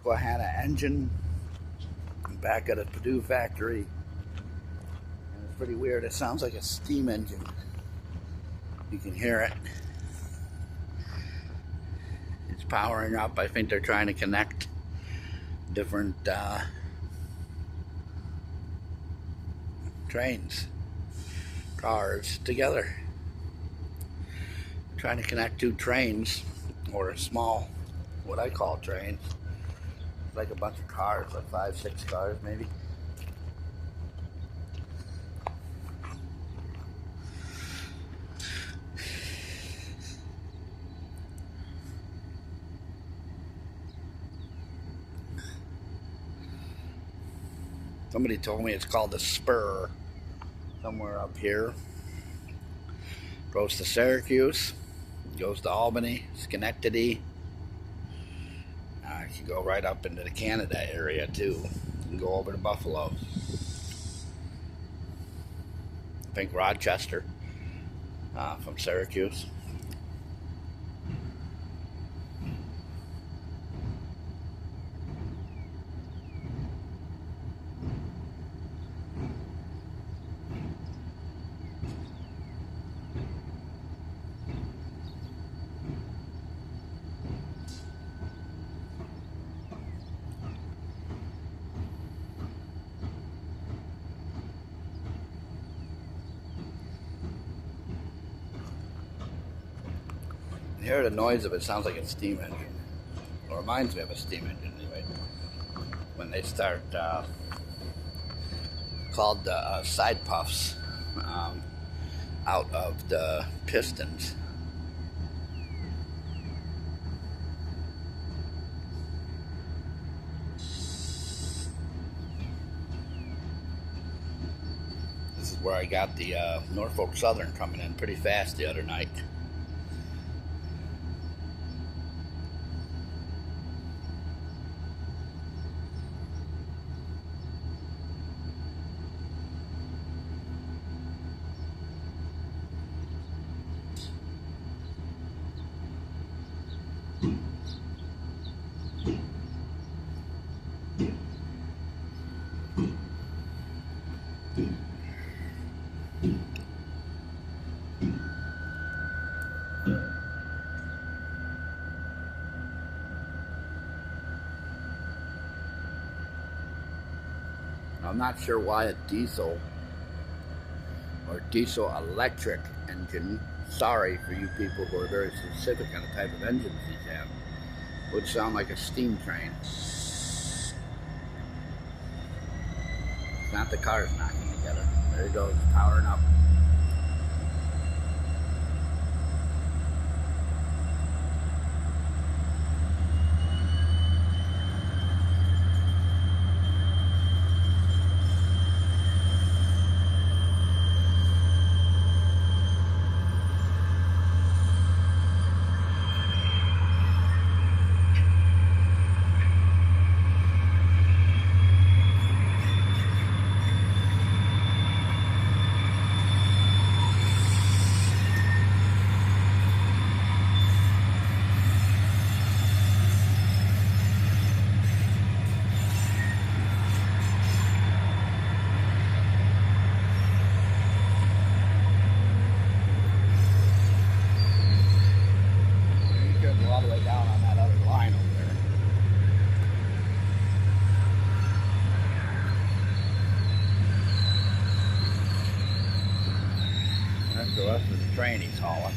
Susqanna Engine back at a Perdue factory. And it's pretty weird. It sounds like a steam engine. You can hear it. It's powering up. I think they're trying to connect different trains, cars together. Trying to connect two trains, or a small, what I call trains. It's like a bunch of cars, like 5, 6 cars maybe. Somebody told me it's called the Spur, somewhere up here. Goes to Syracuse, goes to Albany, Schenectady. You can go right up into the Canada area too. You can go over to Buffalo. I think Rochester from Syracuse. You hear the noise of it, sounds like a steam engine. Or reminds me of a steam engine anyway. When they start called side puffs out of the pistons. This is where I got the Norfolk Southern coming in pretty fast the other night. I'm not sure why a diesel or diesel electric engine, sorry for you people who are very specific on the type of engines these have, would sound like a steam train. It's not the cars knocking together. There it goes, powering up. All the way down on that other line over there. That's the rest of the train he's hauling.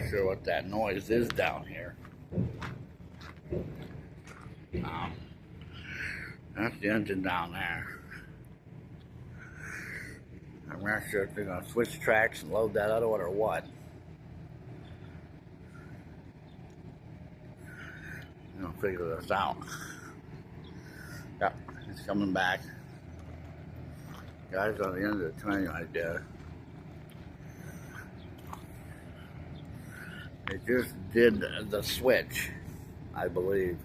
not sure what that noise is down here. That's the engine down there. I'm not sure if they're going to switch tracks and load that other one or what. I'm going to figure this out. Yep, it's coming back. Guys on the end of the train right there. It just did the switch, I believe.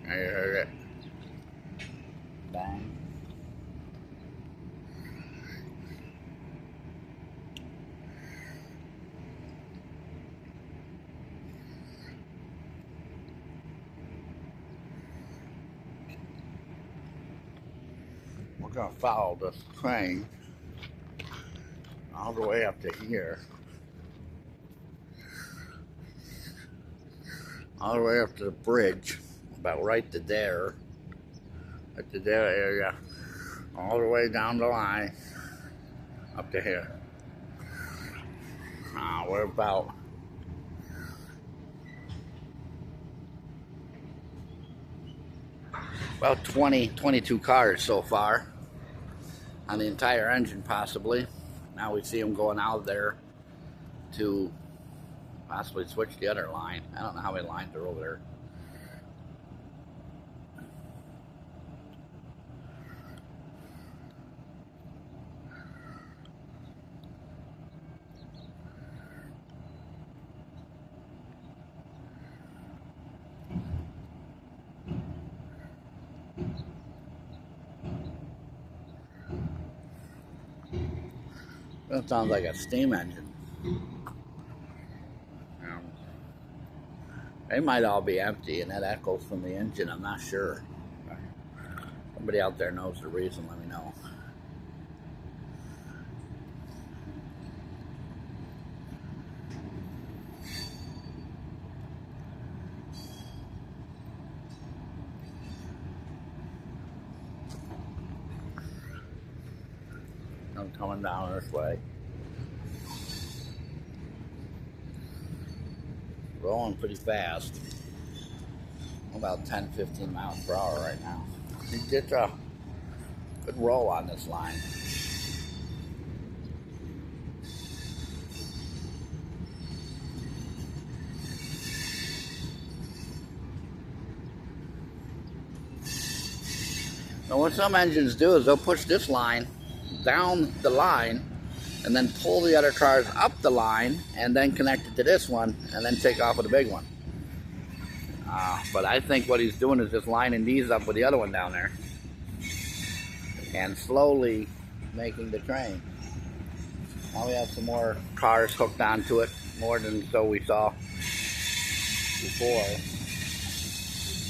I heard it. Bang. We're going to follow this train all the way up to here. All the way up to the bridge. About right to there, right to there area, all the way down the line, up to here. We're about 22 cars so far on the entire engine, possibly. Now we see them going out there to possibly switch the other line. I don't know how many lines are over there. That sounds like a steam engine. They might all be empty and that echoes from the engine, I'm not sure. Somebody out there knows the reason, let me know. I'm coming down this way. Rolling pretty fast. About 10-15 miles per hour right now. He did a good roll on this line. Now what some engines do is they'll push this line down the line and then pull the other cars up the line and then connect it to this one and then take off with the big one. But I think what he's doing is just lining these up with the other one down there and slowly making the train. Now we have some more cars hooked onto it, more than so we saw before.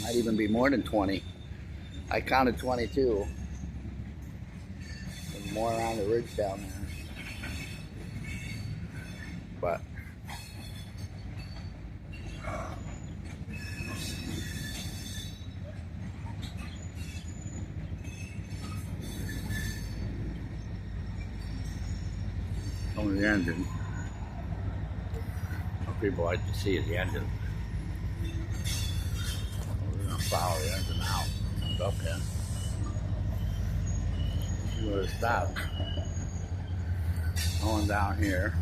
Might even be more than 20. I counted 22. There's more around the ridge down there. But on the engine, what people like to see is the engine. We're going to follow the engine out. Comes up in. See where it stops. Going down here.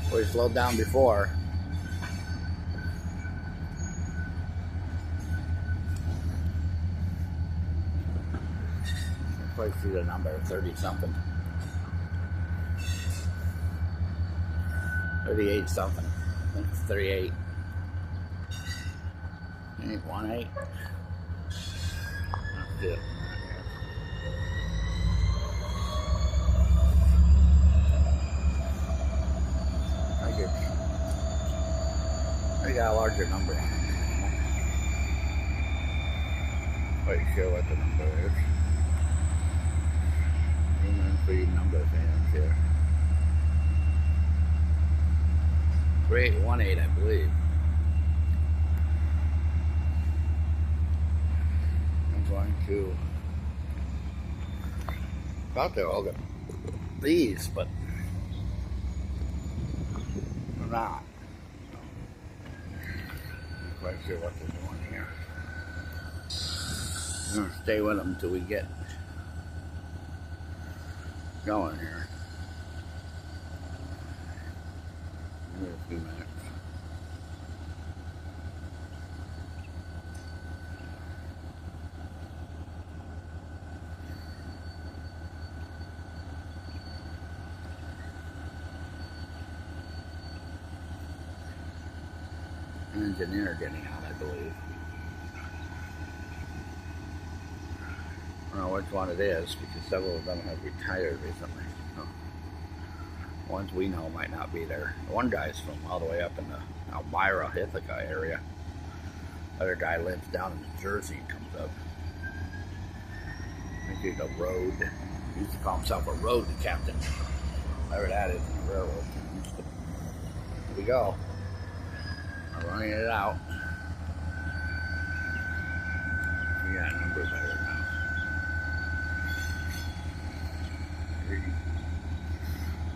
Where he slowed down before. Probably see the number 30 something. 38 something. I think it's 38. 818. That's it. I got a large larger number on it. Quite sure what the number is. Human free number fans here. 3818, I believe. I'm going to. Thought they were all got these, but they're not. Not quite sure what they're doing here. I'm going to stay with them until we get going here. Maybe a few minutes. An engineer getting out, I believe. I don't know which one it is because several of them have retired recently. So ones we know might not be there. One guy's from all the way up in the Elmira, Ithaca area. Other guy lives down in New Jersey and comes up. I think he's a road. He used to call himself a road captain. Whatever that is in the railroad. Here we go. We're running it out. We got numbers better now.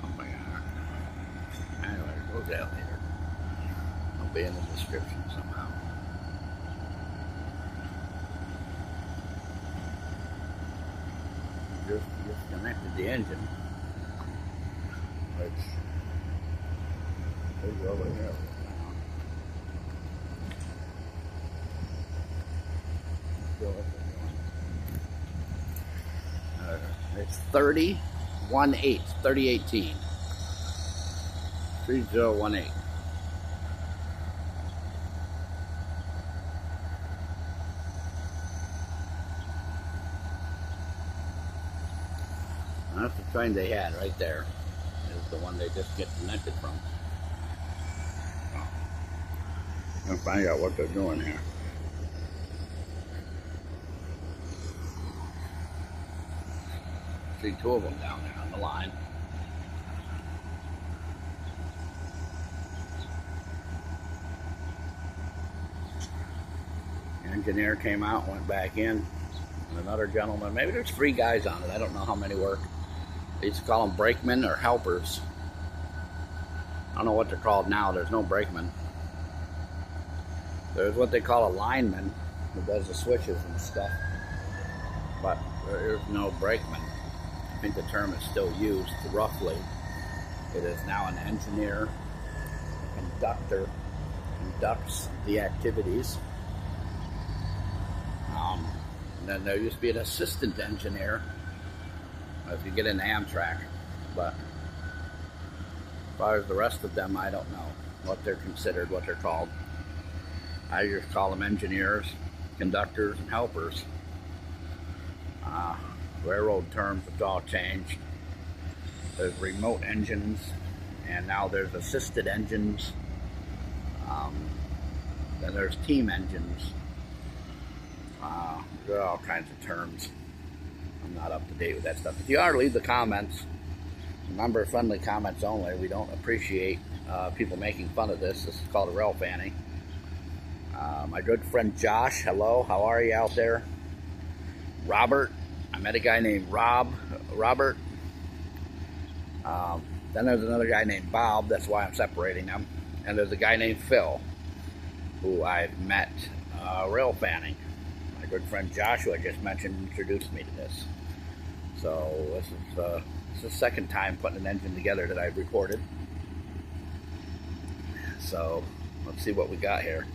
Oh my God. Anyway, we'll get out later. I'll be in the description somehow. Just disconnected the engine, which is over here. It's 3018, 3018. 3018. That's the train they had right there. Is the one they just get connected from. I'm gonna find out what they're doing here. See two of them down there on the line. The engineer came out, went back in, and another gentleman. Maybe there's 3 guys on it. I don't know how many work. They used to call them brakemen or helpers. I don't know what they're called now. There's no brakemen. There's what they call a lineman who does the switches and stuff. But there is no brakeman. I think the term is still used roughly. It is now an engineer, conductor, conducts the activities. And then there used to be an assistant engineer if you get into Amtrak. But as far as the rest of them, I don't know what they're considered, what they're called. I just call them engineers, conductors, and helpers. Railroad terms have all changed. There's remote engines, and now there's assisted engines. Then there's team engines. There are all kinds of terms. I'm not up to date with that stuff. If you are, leave the comments. Remember, friendly comments only. We don't appreciate people making fun of this. This is called a rail fanning. My good friend Josh, hello. How are you out there? Robert. I met a guy named Robert. Then there's another guy named Bob. That's why I'm separating them. And there's a guy named Phil, who I've met rail fanning. My good friend Joshua I just mentioned introduced me to this. So this is the second time putting an engine together that I've recorded. So let's see what we got here.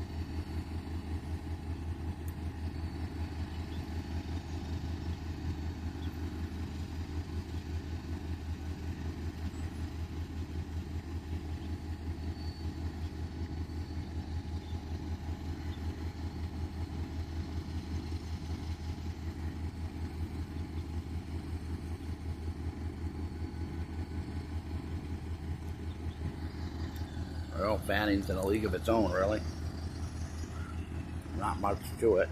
Rail fanning's in a league of its own, really. not much to it.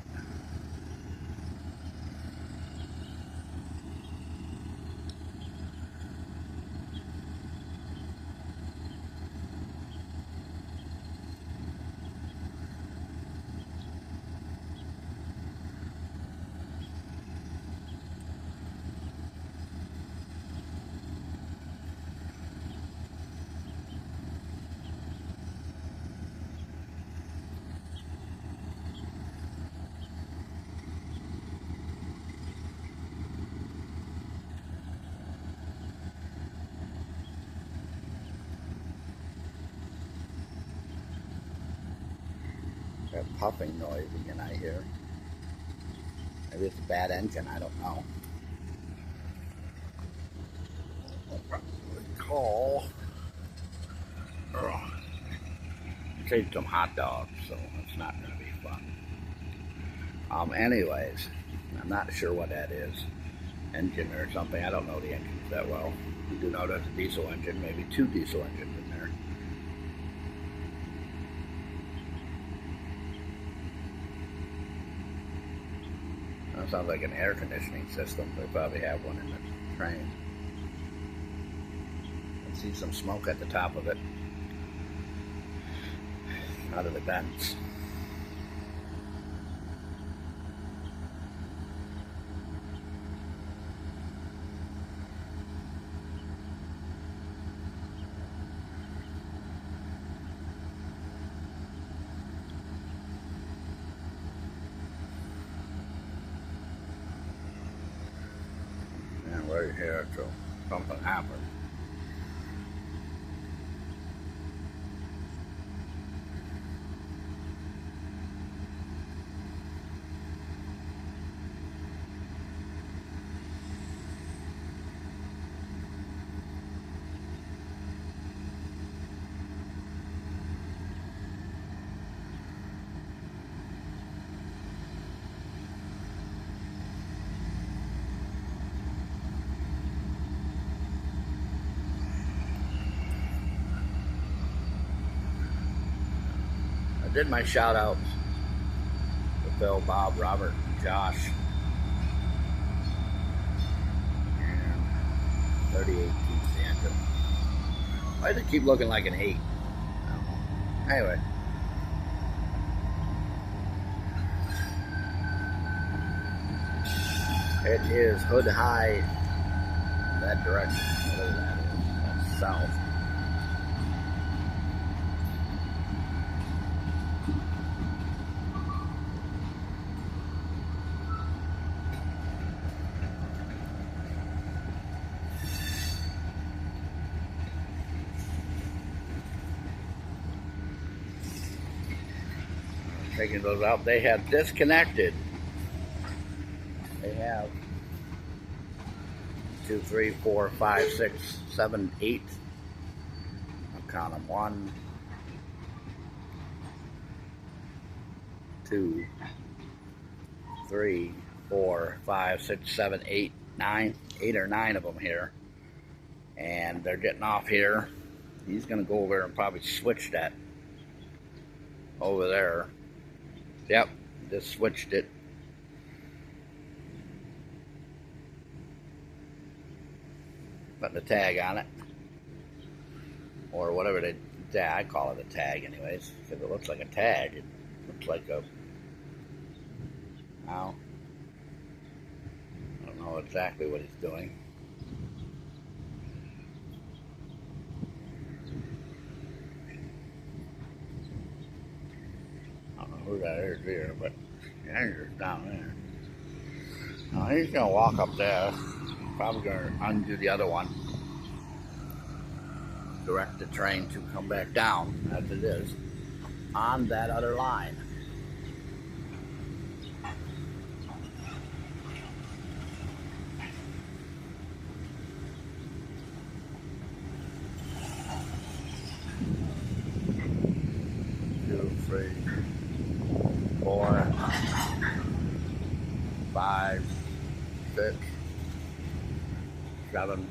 That puffing noise again I hear. Maybe it's a bad engine, I don't know. I'll probably call. Saved some hot dogs, so it's not going to be fun. Anyways, I'm not sure what that is. Engine or something. I don't know the engines that well. I do know there's a diesel engine, maybe 2 diesel engines in there. That sounds like an air conditioning system. They probably have one in the train. I see some smoke at the top of it. Out of the vents. And we're here till something happens. I did my shout outs to Phil, Bob, Robert, and Josh. And 38 keeps the engine. Why does it keep looking like an 8? I don't know. Anyway. It is hood high in that direction. Whatever that is. That's south. Taking those out, they have disconnected. They have 2, 3, 4, 5, 6, 7, 8. I'll count them. 1, 2, 3, 4, 5, 6, 7, 8, 9. 8 or 9 of them here. And they're getting off here. He's going to go over and probably switch that over there. Yep, just switched it. Putting the tag on it. Or whatever they, yeah, I call it a tag anyways. Because it looks like a tag. It looks like a, now, I don't know exactly what he's doing. Who that is here, but the engine's down there. Now he's going to walk up there, probably going to undo the other one, direct the train to come back down, as it is, on that other line. Two, 3, 4, 5, 6, 7.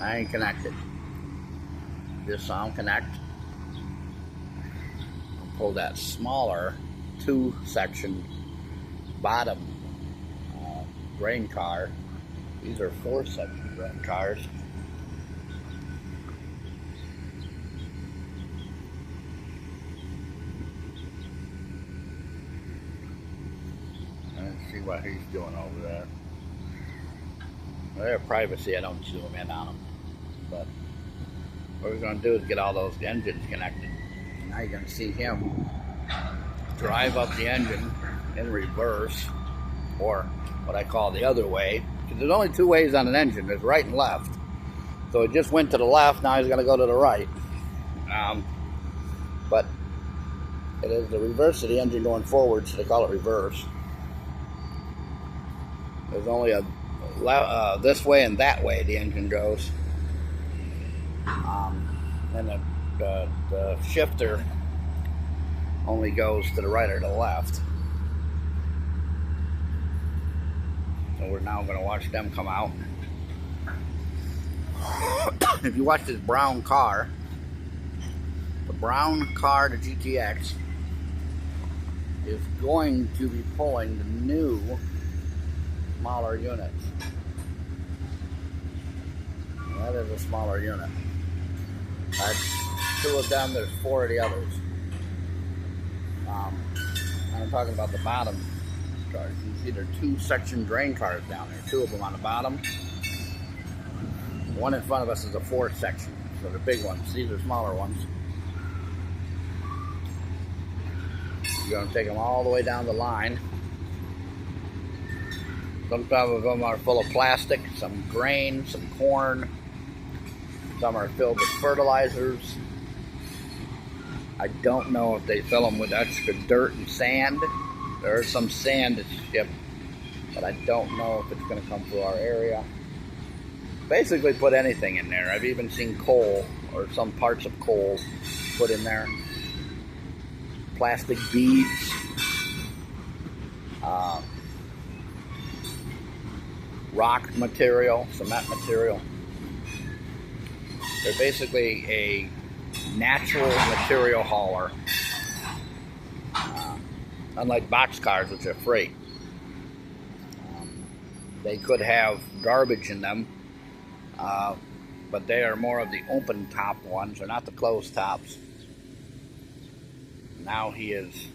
I ain't connected. Just saw him connect. I'll pull that smaller 2-section bottom grain car. These are 4-section grain cars. Let's see what he's doing over there. Well, they're privacy, I don't zoom in on them. But what we're going to do is get all those engines connected. Now you're going to see him drive up the engine in reverse, or what I call the other way. Because there's only 2 ways on an engine, there's right and left. So it just went to the left, now he's going to go to the right. But it is the reverse of the engine going forward, so they call it reverse. There's only a this way and that way the engine goes. And the shifter only goes to the right or the left. So we're now going to watch them come out. If you watch this brown car, the brown car, the GTX, is going to be pulling the new smaller units. That is a smaller unit. That's 2 of them, there's 4 of the others. I'm talking about the bottom cars. You see there are 2-section drain cars down there. 2 of them on the bottom. The one in front of us is a 4-section. So the big ones. These are smaller ones. You're going to take them all the way down the line. Some of them are full of plastic, some grain, some corn. Some are filled with fertilizers. I don't know if they fill them with extra dirt and sand. There is some sand that's shipped, but I don't know if it's going to come through our area. Basically put anything in there. I've even seen coal, or some parts of coal put in there. Plastic beads. Rock material, cement material. They're basically a natural material hauler. Unlike boxcars, which are freight. They could have garbage in them, but they are more of the open top ones. They're not the closed tops. Now he is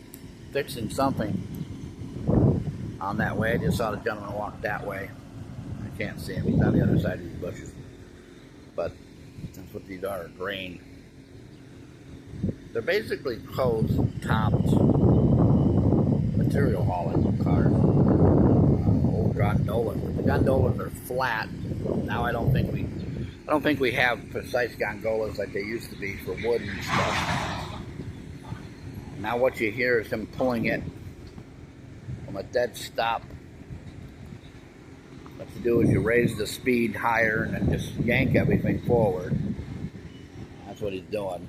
fixing something on that way. I just saw the gentleman walk that way. I can't see him. He's on the other side of these bushes. But that's what these are, grain. They're basically closed topped material hauling cars. Old gondolas. The gondolas are flat. Now I don't think we have precise gondolas like they used to be for wood and stuff. Now what you hear is him pulling it from a dead stop. What you do is you raise the speed higher and then just yank everything forward. That's what he's doing.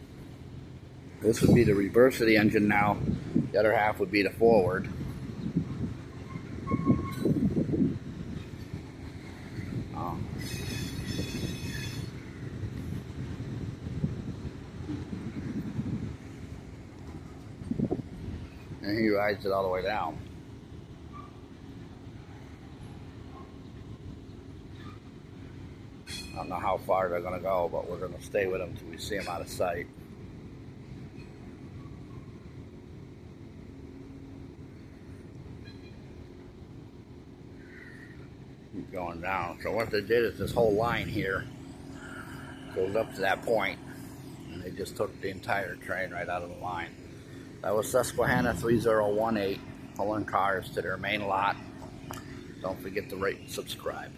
This would be the reverse of the engine now. The other half would be the forward. And he rides it all the way down. I don't know how far they're going to go, but we're going to stay with them until we see them out of sight. Keep going down. So what they did is this whole line here goes up to that point, and they just took the entire train right out of the line. That was Susqanna 3018 pulling cars to their main lot. Don't forget to rate and subscribe.